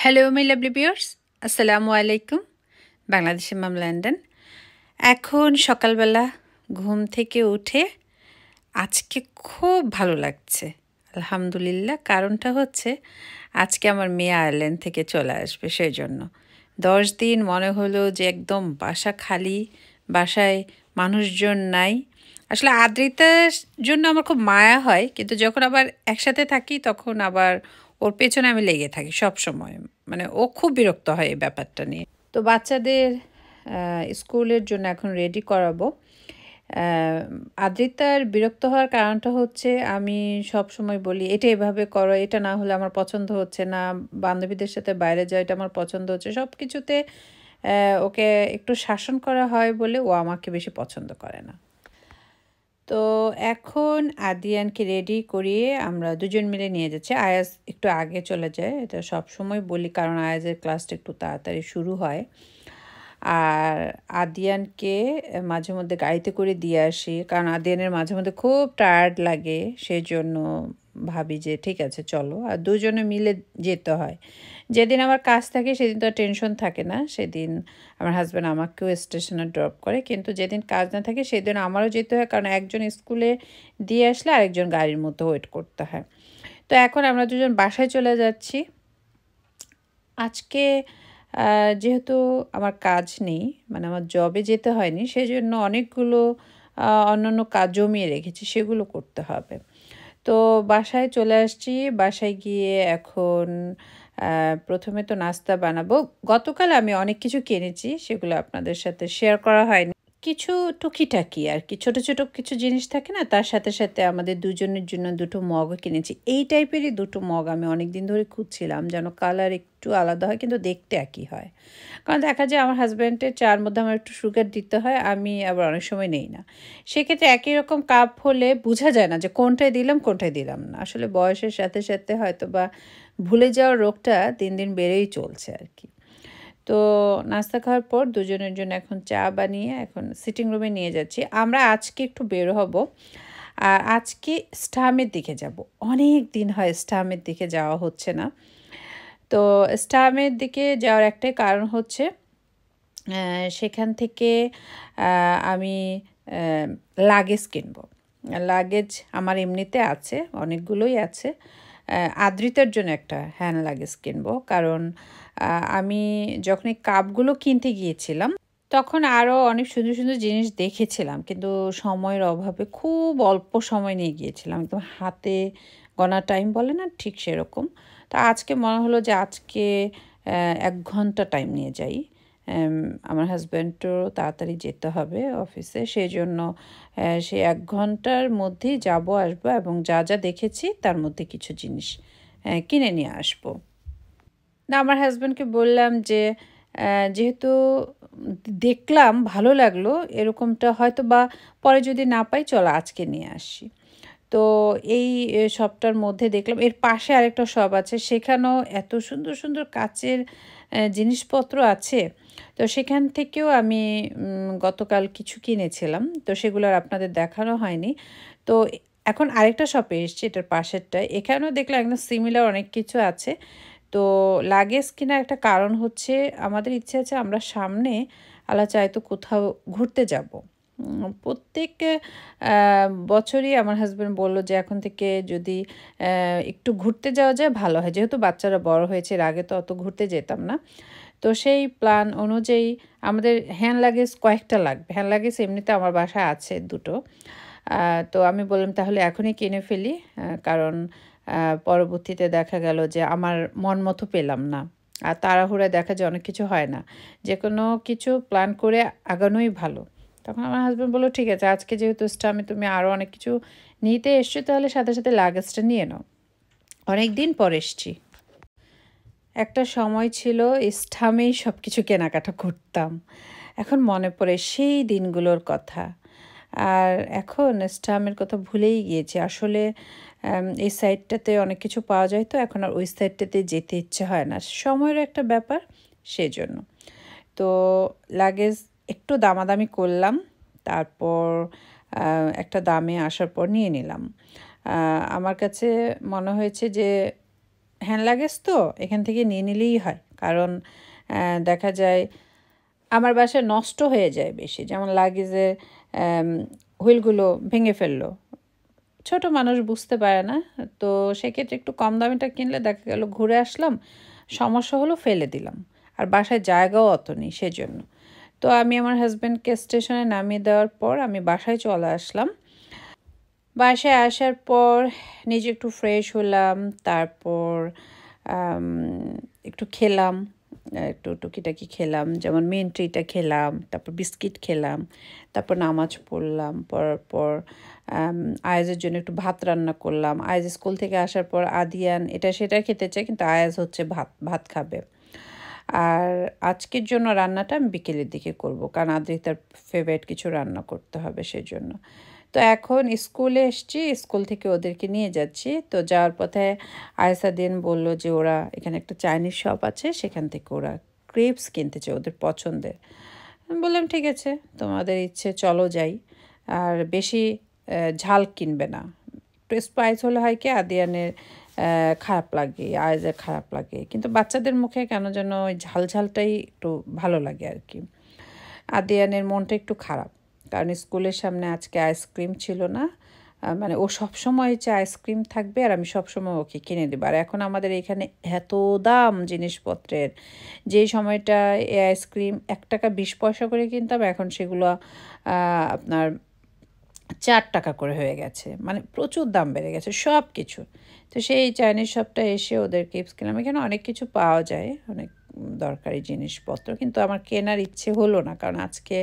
Hello my lovely viewers, আসসালামু আলাইকুম। বাংলাদেশের মাম লন্ডন। এখন সকালবেলা ঘুম থেকে উঠে আজকে খুব ভালো লাগছে, আলহামদুলিল্লাহ। কারণটা হচ্ছে আজকে আমার মেয়ে আয়ারল্যান্ড থেকে চলে আসবে, সেই জন্য 10 দিন মনে হলো যে একদম বাসা খালি, বাসায় মানুষজন নাই। আসলে আদ্রিতার জন্য আমার খুব মায়া হয়, কিন্তু যখন আবার একসাথে থাকি তখন আবার ওর পেছনে আমি লেগে থাকি সব সময়। মানে ও খুব বিরক্ত হয় এই ব্যাপারটা নিয়ে। তো বাচ্চাদের স্কুলের জন্য এখন রেডি করাবো। আদ্রিতার বিরক্ত হওয়ার কারণটা হচ্ছে আমি সব সময় বলি এটা এভাবে করো, এটা না হলে আমার পছন্দ হচ্ছে না, বান্ধবীদের সাথে বাইরে যাওয়া এটা আমার পছন্দ হচ্ছে, সব কিছুতে ওকে একটু শাসন করা হয় বলে ও আমাকে বেশি পছন্দ করে না। তো এখন আদিয়ানকে রেডি করিয়ে আমরা দুজন মিলে নিয়ে যাচ্ছি। আয়াজ একটু আগে চলে যায়, এটা সব সময় বলি, কারণ আয়াজের ক্লাসটা একটু তাড়াতাড়ি শুরু হয়। আর আদিয়ানকে মাঝে মধ্যে গাড়িতে করে দিয়ে আসি, কারণ আদিয়ানের মাঝে মধ্যে খুব টায়ার্ড লাগে, সেই জন্য ভাবি যে ঠিক আছে চলো, আর দুজনে মিলে যেতে হয়। যেদিন আমার কাজ থাকে সেদিন তো টেনশন থাকে না, সেদিন আমার হাজব্যান্ড আমাকেও স্টেশনে ড্রপ করে। কিন্তু যেদিন কাজ না থাকে সেদিন আমারও যেতে হয়, কারণ একজন স্কুলে দিয়ে আসলে আরেকজন গাড়ির মতো ওয়েট করতে হয়। তো এখন আমরা দুজন বাসায় চলে যাচ্ছি। আজকে যেহেতু আমার কাজ নেই, মানে আমার জবে যেতে হয়নি, সেই জন্য অনেকগুলো অন্যান্য কাজ জমিয়ে রেখেছি, সেগুলো করতে হবে। তো বাসায় চলে আসছি। বাসায় গিয়ে এখন প্রথমে তো নাস্তা বানাবো। গতকাল আমি অনেক কিছু কিনেছি, সেগুলো আপনাদের সাথে শেয়ার করা হয়নি। কিছু টুকিটাকি আর কি, ছোট ছোট কিছু জিনিস থাকে না, তার সাথে সাথে আমাদের দুজনের জন্য দুটো মগও কিনেছি। এই টাইপেরই দুটো মগ আমি অনেক দিন ধরে খুঁজছিলাম, যেন কালার একটু আলাদা হয় কিন্তু দেখতে একই হয়। কারণ দেখা যায় আমার হাজব্যান্ডের চার মধ্যে আমার একটু সুগার দিতে হয়, আমি আবার অনেক সময় নেই না। সেক্ষেত্রে একই রকম কাপ হলে বোঝা যায় না যে কোনটায় দিলাম কোনটায় দিলাম না। আসলে বয়সের সাথে সাথে হয়তো বা ভুলে যাওয়ার রোগটা দিন দিন বেড়েই চলছে আর কি। তো নাস্তা খাওয়ার পর দুজনের জন্য এখন চা বানিয়ে এখন সিটিং রুমে নিয়ে যাচ্ছি। আমরা আজকে একটু বের হব, আর আজকে স্টামের দিকে যাব। অনেক দিন হয় স্টামের দিকে যাওয়া হচ্ছে না। তো স্টামের দিকে যাওয়ার একটাই কারণ হচ্ছে সেখান থেকে আমি লাগেজ কিনব। লাগেজ আমার এমনিতে আছে, অনেকগুলোই আছে। আদ্রিতার জন্য একটা হ্যান্ড লাগেজ কিনবো, কারণ আমি যখন এই কাপগুলো কিনতে গিয়েছিলাম তখন আরও অনেক সুন্দর সুন্দর জিনিস দেখেছিলাম, কিন্তু সময়ের অভাবে খুব অল্প সময় নিয়ে গিয়েছিলাম, একদম হাতে গোনা টাইম বলে না, ঠিক সেরকম। তো আজকে মনে হলো যে আজকে 1 ঘন্টা টাইম নিয়ে যাই। আমার হাজব্যান্ডও তাড়াতাড়ি যেতে হবে অফিসে, সেই জন্য সে 1 ঘন্টার মধ্যেই যাব আসবো, এবং যা যা দেখেছি তার মধ্যে কিছু জিনিস কিনে নিয়ে আসবো। না, আমার হাজব্যান্ডকে বললাম যে যেহেতু দেখলাম ভালো লাগলো, এরকমটা হয়তো বা পরে যদি না পাই চলো আজকে নিয়ে আসি। তো এই শপটার মধ্যে দেখলাম এর পাশে আরেকটা শপ আছে, সেখানেও এত সুন্দর সুন্দর কাচের জিনিসপত্র আছে। তো সেখান থেকেও আমি গতকাল কিছু কিনেছিলাম, তো সেগুলো আর আপনাদের দেখানো হয়নি। তো এখন আরেকটা শপে এসেছি, এটার পাশেরটায়, এখানেও দেখলাম একদম সিমিলার অনেক কিছু আছে। তো লাগেজ কেনার একটা কারণ হচ্ছে আমাদের ইচ্ছে আছে আমরা সামনে আল্লাহ চায় তো কোথাও ঘুরতে যাব। প্রত্যেক বছরই আমার হাজব্যান্ড বলল যে এখন থেকে যদি একটু ঘুরতে যাওয়া যায় ভালো হয়, যেহেতু বাচ্চারা বড় হয়েছে, এর আগে তো অত ঘুরতে যেতাম না। তো সেই প্ল্যান অনুযায়ী আমাদের হ্যান্ড লাগেজ কয়েকটা লাগবে। হ্যান্ড লাগেজ এমনিতে আমার বাসায় আছে দুটো। তো আমি বললাম তাহলে এখনই কিনে ফেলি, কারণ পরবর্তীতে দেখা গেল যে আমার মন মতো পেলাম না। আর তাড়াহুড়ায় দেখা যায় অনেক কিছু হয় না, যে কোনো কিছু প্ল্যান করে আগানোই ভালো। তখন আমার হাজব্যান্ড বললো ঠিক আছে, আজকে যেহেতু স্টামে তুমি আরও অনেক কিছু নিতে এসছো, তাহলে সাথে সাথে লাগেজটা নিয়ে নাও। অনেক দিন পর এসছি। একটা সময় ছিল স্টামেই সব কিছু কেনাকাটা করতাম, এখন মনে পড়ে সেই দিনগুলোর কথা। আর এখন স্টামের কথা ভুলেই গিয়েছি আসলে। এই সাইডটাতে অনেক কিছু পাওয়া যায়, তো এখন আর ওই সাইডটাতে যেতে ইচ্ছে হয় না, সময়ের একটা ব্যাপার, সেজন্য। তো লাগেজ একটু দামাদামি করলাম, তারপর একটা দামে আসার পর নিয়ে নিলাম। আমার কাছে মনে হয়েছে যে হ্যান্ড লাগেজ তো এখান থেকে নিয়ে নিলেই হয়, কারণ দেখা যায় আমার বাসায় নষ্ট হয়ে যায় বেশি, যেমন লাগেজের হুইলগুলো ভেঙে ফেললো, ছোট মানুষ বুঝতে পারে না, তো সেক্ষেত্রে একটু কম দামিটা কিনলে দেখা গেল ঘুরে আসলাম, সমস্যা হলো ফেলে দিলাম, আর বাসায় জায়গাও অত নেই সেজন্য। তো আমি আমার হাজব্যান্ডকে স্টেশনে নামিয়ে দেওয়ার পর আমি বাসায় চলে আসলাম। বাসায় আসার পর নিজে একটু ফ্রেশ হলাম, তারপর একটু খেলাম, একটু টুকিটাকি খেলাম, যেমন মিন্ট্রিটা খেলাম, তারপর বিস্কিট খেলাম, তারপর নামাজ পড়লাম, পড়ার পর আয়াজের জন্য একটু ভাত রান্না করলাম। আয়াজ স্কুল থেকে আসার পর আদিয়ান এটা সেটা খেতে চায়, কিন্তু আয়াজ হচ্ছে ভাত ভাত খাবে। আর আজকের জন্য রান্নাটা আমি বিকেলের দিকে করব, কারণ আদ্রিতার ফেভারিট কিছু রান্না করতে হবে সেজন্য। তো এখন স্কুলে এসছি, স্কুল থেকে ওদেরকে নিয়ে যাচ্ছি। তো যাওয়ার পথে আয়সাদিন বলল যে ওরা এখানে একটা চাইনিজ শপ আছে, সেখান থেকে ওরা ক্রেপস কিনতে চায় ওদের পছন্দের। আমি বললাম ঠিক আছে, তোমাদের ইচ্ছে, চলো যাই। আর বেশি ঝাল কিনবে না, একটু স্পাইস হলে হয় কি আদিয়ানের খারাপ লাগে, আয়েজের খারাপ লাগে, কিন্তু বাচ্চাদের মুখে কেন যেন ওই ঝাল ঝালটাই একটু ভালো লাগে আর কি। আদিয়ানের মনটা একটু খারাপ, কারণ স্কুলের সামনে আজকে আইসক্রিম ছিল না। মানে ও সবসময় হচ্ছে আইসক্রিম থাকবে আর আমি সবসময় ওকে কিনে দেবো। আর এখন আমাদের এখানে এত দাম জিনিসপত্রের, যেই সময়টা এই আইসক্রিম 1 টাকা 20 পয়সা করে কিনতাম, এখন সেগুলো আপনার 4 টাকা করে হয়ে গেছে, মানে প্রচুর দাম বেড়ে গেছে সব কিছু। তো সেই চাইনিজ শপটা এসে ওদের কিপস কিনলাম। এখানে অনেক কিছু পাওয়া যায়, অনেক দরকারি জিনিসপত্র, কিন্তু আমার কেনার ইচ্ছে হলো না, কারণ আজকে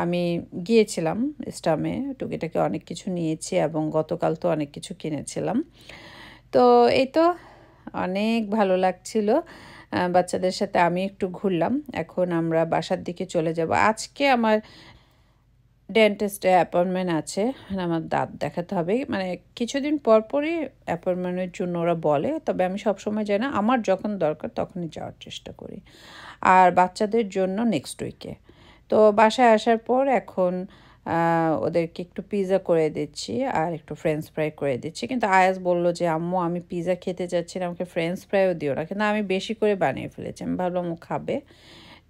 আমি গিয়েছিলাম স্টামে, টুকিটাকি অনেক কিছু নিয়েছি এবং গতকাল তো অনেক কিছু কিনেছিলাম। তো এই তো অনেক ভালো লাগছিল বাচ্চাদের সাথে, আমি একটু ঘুরলাম। এখন আমরা বাসার দিকে চলে যাব। আজকে আমার ডেন্টিস্টে অ্যাপয়েন্টমেন্ট আছে, আমার দাঁত দেখাতে হবে, মানে কিছুদিন পর পরই অ্যাপয়েন্টমেন্টের জন্য ওরা বলে, তবে আমি সবসময় যাই না, আমার যখন দরকার তখনই যাওয়ার চেষ্টা করি। আর বাচ্চাদের জন্য নেক্সট উইকে। তো বাসায় আসার পর এখন ওদেরকে একটু পিৎজা করে দিচ্ছি আর একটু ফ্রেঞ্চ ফ্রাই করে দিচ্ছি, কিন্তু আয়াজ বলল যে আম্মু আমি পিৎজা খেতে যাচ্ছি না, আমাকে ফ্রেঞ্চ ফ্রাইও দিও না, কিন্তু আমি বেশি করে বানিয়ে ফেলেছি, আমি ভাবলাম ও খাবে।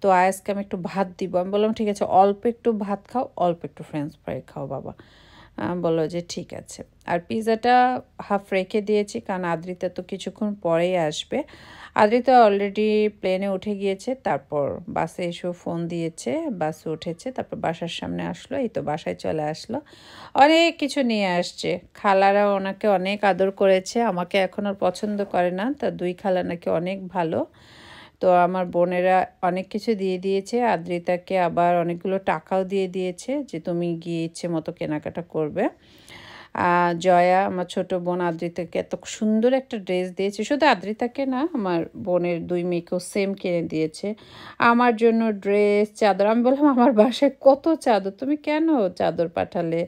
তো আয়াজকে আমি একটু ভাত দিব, আমি বললাম ঠিক আছে অল্প একটু ভাত খাও, অল্প একটু ফ্রেঞ্চ ফ্রাই খাও বাবা। বললো যে ঠিক আছে। আর পিৎজাটা হাফ রেখে দিয়েছি, কারণ আদ্রিতা তো কিছুক্ষণ পরেই আসবে। আদ্রিতা অলরেডি প্লেনে উঠে গিয়েছে, তারপর বাসে এসেও ফোন দিয়েছে, বাসে উঠেছে, তারপর বাসার সামনে আসলো, এই তো বাসায় চলে আসলো। অনেক কিছু নিয়ে আসছে, খালারা ওনাকে অনেক আদর করেছে, আমাকে এখন আর পছন্দ করে না, তার 2 খালা নাকি অনেক ভালো। তো আমার বোনেরা অনেক কিছু দিয়ে দিয়েছে, আদ্রিতাকে আবার অনেকগুলো টাকাও দিয়ে দিয়েছে যে তুমি গিয়ে ইচ্ছে মতো কেনাকাটা করবে। জয়া আমার ছোট বোন আদ্রিতাকে এত সুন্দর একটা ড্রেস দিয়েছে, শুধু আদ্রিতাকে না আমার বোনের 2 মেয়েকেও সেম কিনে দিয়েছে। আমার জন্য ড্রেস, চাদর, আমি বললাম আমার বাসায় কত চাদর, তুমি কেন চাদর পাঠালে,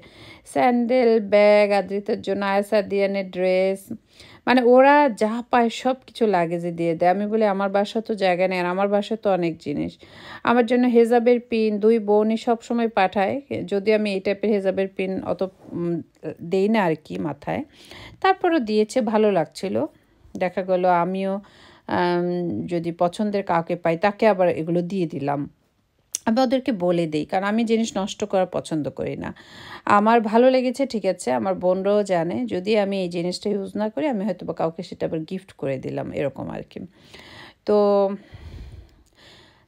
স্যান্ডেল, ব্যাগ, আদ্রিতার জন্য আয়সা দিয়ানের ড্রেস, মানে ওরা যা পায় সব কিছু লাগেজে দিয়ে দেয়। আমি বলি আমার বাসা তো জায়গা নেই, আর আমার বাসায় তো অনেক জিনিস। আমার জন্য হেজাবের পিন 2 বোনই সবসময় পাঠায়, যদি আমি এই টাইপের হেজাবের পিন অত দেই না আর কি মাথায়, তারপরও দিয়েছে, ভালো লাগছিল। দেখা গেল আমিও যদি পছন্দের কাউকে পাই তাকে আবার এগুলো দিয়ে দিলাম। আমি ওদেরকে বলে দিই, কারণ আমি জিনিস নষ্ট করা পছন্দ করি না। আমার ভালো লেগেছে ঠিক আছে, আমার বোনরাও জানে, যদি আমি এই জিনিসটা ইউজ না করি আমি হয়তো বা কাউকে সেটা আবার গিফট করে দিলাম, এরকম আর কি। তো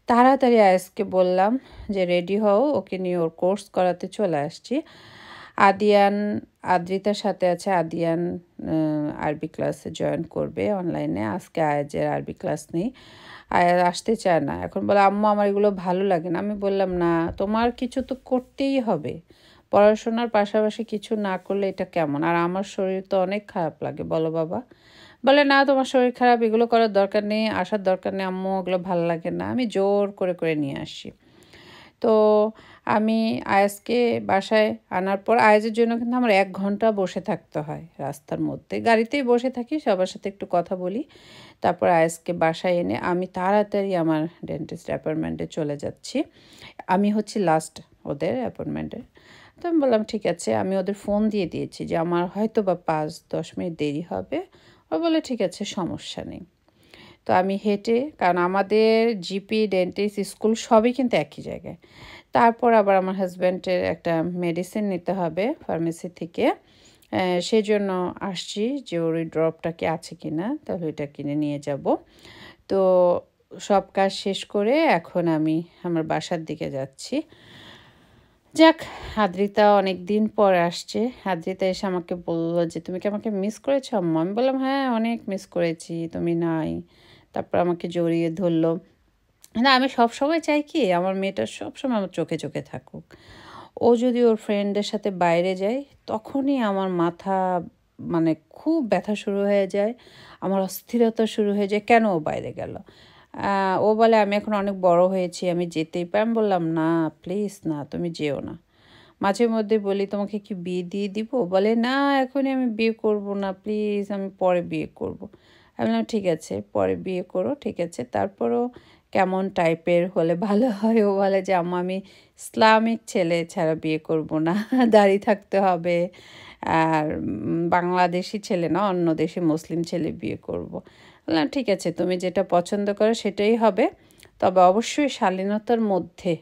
তাড়াতাড়ি আয়েসকে বললাম যে রেডি হও, ওকে নিয়ে ওর কোর্স করাতে চলে আসছি। আদিয়ান আদ্রিতার সাথে আছে, আদিয়ান আরবি ক্লাসে জয়েন করবে অনলাইনে। আজকে আয়াজের আরবি ক্লাস নেই, আয়াজ আসতে চায় না, এখন বলে আম্মু আমার এগুলো ভালো লাগে না। আমি বললাম না, তোমার কিছু তো করতেই হবে, পড়াশোনার পাশাপাশি কিছু না করলে এটা কেমন, আর আমার শরীর তো অনেক খারাপ লাগে, বলো বাবা। বলে না তোমার শরীর খারাপ, এগুলো করার দরকার নেই, আসার দরকার নেই আম্মু, ওগুলো ভালো লাগে না। আমি জোর করে করে নিয়ে আসি। তো আমি আয়াজকে বাসায় আনার পর আয়াজের জন্য কিন্তু আমার 1 ঘন্টা বসে থাকতে হয় রাস্তার মধ্যে, গাড়িতেই বসে থাকি, সবার সাথে একটু কথা বলি, তারপর আয়াজকে বাসায় এনে আমি তাড়াতাড়ি আমার ডেন্টিস্ট অ্যাপয়েন্টমেন্টে চলে যাচ্ছি। আমি হচ্ছি লাস্ট ওদের অ্যাপয়েন্টমেন্টে। তো আমি বললাম ঠিক আছে, আমি ওদের ফোন দিয়ে দিয়েছি যে আমার হয়তো বা 5-10 মিনিট দেরি হবে, ও বলে ঠিক আছে, সমস্যা নেই। তো আমি হেঁটে, কারণ আমাদের জিপি, ডেন্টিস্ট, স্কুল সবই কিন্তু একই জায়গায়। তারপর আবার আমার হাজব্যান্ডের একটা মেডিসিন নিতে হবে ফার্মেসি থেকে। সেজন্য আসছি যে ওর ওই ড্রপটা কি আছে কি না, তাহলে ওইটা কিনে নিয়ে যাব। তো সব কাজ শেষ করে এখন আমি আমার বাসার দিকে যাচ্ছি। যাক, আদ্রিতা অনেক দিন পর আসছে। আদ্রিতা এসে আমাকে বলল যে, তুমি কি আমাকে মিস করেছো আম্মু? আমি বললাম, হ্যাঁ অনেক মিস করেছি, তুমি নাই। তারপর আমাকে জড়িয়ে ধরলো। না, আমি সবসময় চাই কি আমার মেয়েটা সবসময় আমার চোখে চোখে থাকুক। ও যদি ওর ফ্রেন্ডদের সাথে বাইরে যায়, তখনই আমার মাথা মানে খুব ব্যথা শুরু হয়ে যায়, আমার অস্থিরতা শুরু হয়ে যায়, কেন ও বাইরে গেল। ও বলে আমি এখন অনেক বড় হয়েছি, আমি যেতেই পারি। আমি বললাম, না প্লিজ না, তুমি যেও না। মাঝে মধ্যে বলি, তোমাকে কি বিয়ে দিয়ে দিব? বলে না, এখনই আমি বিয়ে করব না, প্লিজ আমি পরে বিয়ে করব। আমি বললাম ঠিক আছে, পরে বিয়ে করো, ঠিক আছে। তারপরও কেমন টাইপের হলে ভালো হয়? ও বলে যে আম্মা, আমি ইসলামিক ছেলে ছাড়া বিয়ে করব না, দাড়ি থাকতে হবে, আর বাংলাদেশি ছেলে না, অন্য দেশি মুসলিম ছেলে বিয়ে করব। বললাম ঠিক আছে, তুমি যেটা পছন্দ করো সেটাই হবে, তবে অবশ্যই শালীনতার মধ্যে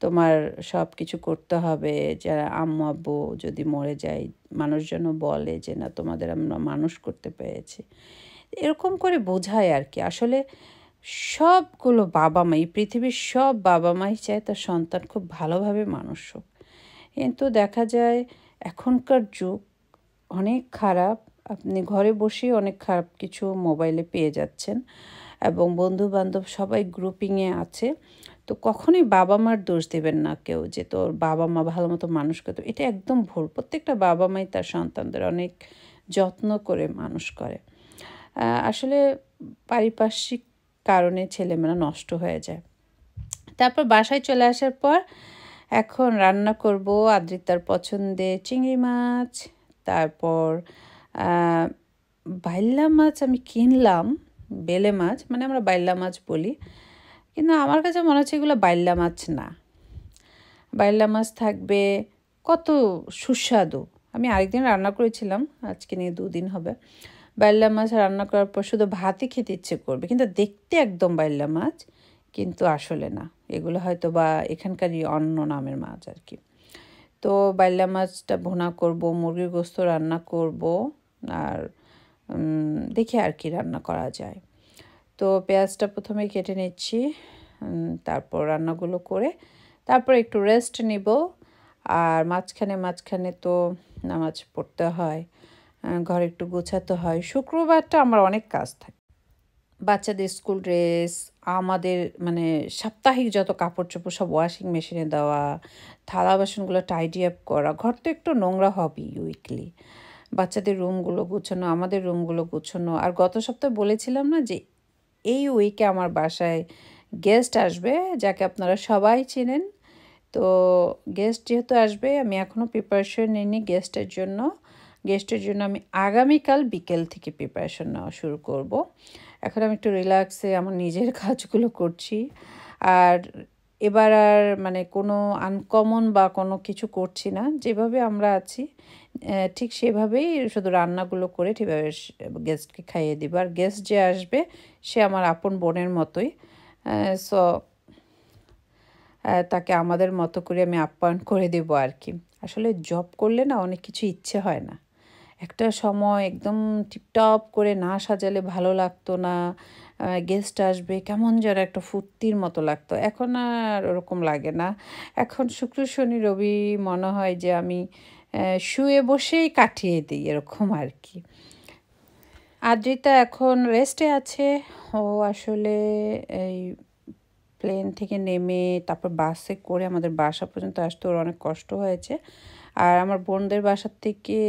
তোমার সব কিছু করতে হবে। যারা আম্মু আব্বু যদি মরে যায়, মানুষজন বলে যে না, তোমাদের আমরা মানুষ করতে পেরেছি, এরকম করে বোঝায় আর কি। আসলে সবগুলো বাবা মা, এই পৃথিবীর সব বাবা মাই চায় তার সন্তান খুব ভালোভাবে মানুষ হোক। কিন্তু দেখা যায় এখনকার যুগ অনেক খারাপ। আপনি ঘরে বসেই অনেক খারাপ কিছু মোবাইলে পেয়ে যাচ্ছেন, এবং বন্ধু-বান্ধব সবাই গ্রুপিংয়ে আছে। তো কখনোই বাবা মার দোষ দেবেন না কেউ যে তোর বাবা মা ভালো মতো মানুষ করতো। এটা একদম ভুল। প্রত্যেকটা বাবা মাই তার সন্তানদের অনেক যত্ন করে মানুষ করে। আসলে পারিপার্শ্বিক কারণে ছেলেমেয়েরা নষ্ট হয়ে যায়। তারপর বাসায় চলে আসার পর এখন রান্না করব আদ্রিতার পছন্দের চিংড়ি মাছ। তারপর বাইল্লা মাছ আমি কিনলাম, বেলে মাছ, মানে আমরা বাইল্লা মাছ বলি, কিন্তু আমার কাছে মনে হচ্ছে এগুলো বাইল্লা মাছ না। বাইল্লা মাছ থাকবে, কত সুস্বাদু। আমি আরেকদিন রান্না করেছিলাম, আজকে নিয়ে 2 দিন হবে। বাইল্লা মাছ রান্না করার পর শুধু ভাতই খেতে ইচ্ছে করবে, কিন্তু দেখতে একদম বাইল্লা মাছ, কিন্তু আসলে না। এগুলো হয়তো বা এখানকারই অন্য নামের মাছ আর কি। তো বাইল্লা মাছটা ভুনা করব, মুরগির গোস্ত রান্না করব, আর দেখি আর কি রান্না করা যায়। তো পেঁয়াজটা প্রথমে কেটে নিচ্ছি, তারপর রান্নাগুলো করে তারপর একটু রেস্ট নিব। আর মাঝখানে মাঝখানে তো নামাজ পড়তে হয়, ঘরে একটু গোছাতে হয়। শুক্রবারটা আমার অনেক কাজ থাকে, বাচ্চাদের স্কুল ড্রেস, আমাদের মানে সাপ্তাহিক যত কাপড় চোপড় সব ওয়াশিং মেশিনে দেওয়া, থালা বাসনগুলো টাইডি আপ করা, ঘর তো একটু নোংরা হবেই উইকলি। বাচ্চাদের রুমগুলো গুছানো, আমাদের রুমগুলো গুছানো। আর গত সপ্তাহে বলেছিলাম না যে এই উইকে আমার বাসায় গেস্ট আসবে, যাকে আপনারা সবাই চেনেন। তো গেস্ট যেহেতু আসবে, আমি এখনও প্রিপারেশন নিইনি গেস্টের জন্য। গেস্টের জন্য আমি আগামীকাল বিকেল থেকে প্রিপারেশন নেওয়া শুরু করব। এখন আমি একটু রিল্যাক্সে আমার নিজের কাজগুলো করছি। আর এবার আর মানে কোনো আনকমন বা কোনো কিছু করছি না, যেভাবে আমরা আছি ঠিক সেভাবেই শুধু রান্নাগুলো করে ঠিকভাবে গেস্টকে খাইয়ে দিব। আর গেস্ট যে আসবে সে আমার আপন বোনের মতোই। সো তাকে আমাদের মতো করে আমি আপ্যায়ন করে দেবো আর কি। আসলে জব করলে না অনেক কিছু ইচ্ছে হয় না। একটা সময় একদম টিপটপ করে না সাজালে ভালো লাগতো না। গেস্ট আসবে কেমন যেন একটা ফুর্তির মতো লাগতো, এখন আর ওরকম লাগে না। এখন শুক্র শনি রবি মনে হয় যে আমি শুয়ে বসেই কাটিয়ে দিই, এরকম আর কি। আদ্রিতা এখন রেস্টে আছে। ও আসলে এই প্লেন থেকে নেমে তারপর বাসে করে আমাদের বাসা পর্যন্ত আসতে ওর অনেক কষ্ট হয়েছে। আর আমার বোনদের বাসার থেকে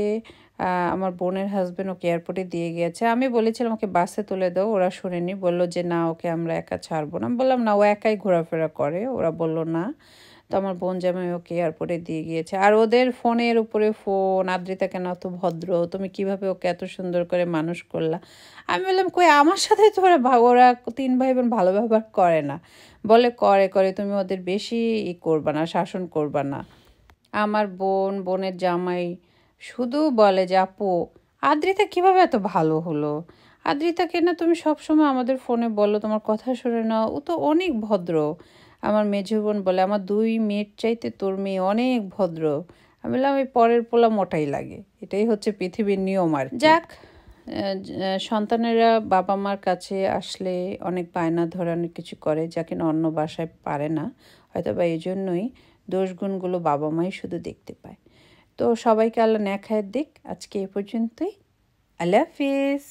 আমার বোনের হাজব্যান্ড ওকে এয়ারপোর্টে দিয়ে গিয়েছে। আমি বলেছিলাম ওকে বাসে তুলে দাও, ওরা শোনেনি, বললো যে না, ওকে আমরা একা ছাড়বো না। আমি বললাম না, ও একাই ঘোরাফেরা করে। ওরা বললো না। তো আমার বোন জামাই ওকে এয়ারপোর্টে দিয়ে গিয়েছে। আর ওদের ফোনের উপরে ফোন, আদ্রিতা কেন এত ভদ্র, তুমি কিভাবে ওকে এত সুন্দর করে মানুষ করলা। আমি বললাম কই, আমার সাথে তো ওরা 3 ভাই বোন ভালো ব্যবহার করে না। বলে করে করে, তুমি ওদের বেশি করবা না, শাসন করবা না। আমার বোন, বোনের জামাই শুধু বলে যে আপু আদ্রিতা কিভাবে এত ভালো হলো? আদ্রিতাকে না তুমি সবসময় আমাদের ফোনে বলো তোমার কথা শুনে নাও, ও তো অনেক ভদ্র। আমার মেঝো বোন বলে আমার 2 মেয়ের চাইতে তোর মেয়ে অনেক ভদ্র। আমি বললাম এই পরের পোলা মোটাই লাগে, এটাই হচ্ছে পৃথিবীর নিয়ম আর কি। যাক, সন্তানেরা বাবা মার কাছে আসলে অনেক বায়না ধরে অনেক কিছু করে যা কিনা অন্য বাসায় পারে না, হয়তো বা এই জন্যই দোষগুণগুলো বাবা মাই শুধু দেখতে পায়। তো সবাইকে আল্লাহ নেক হায়াত দিক। আজকে এ পর্যন্তই। আল্লাহ হাফিজ।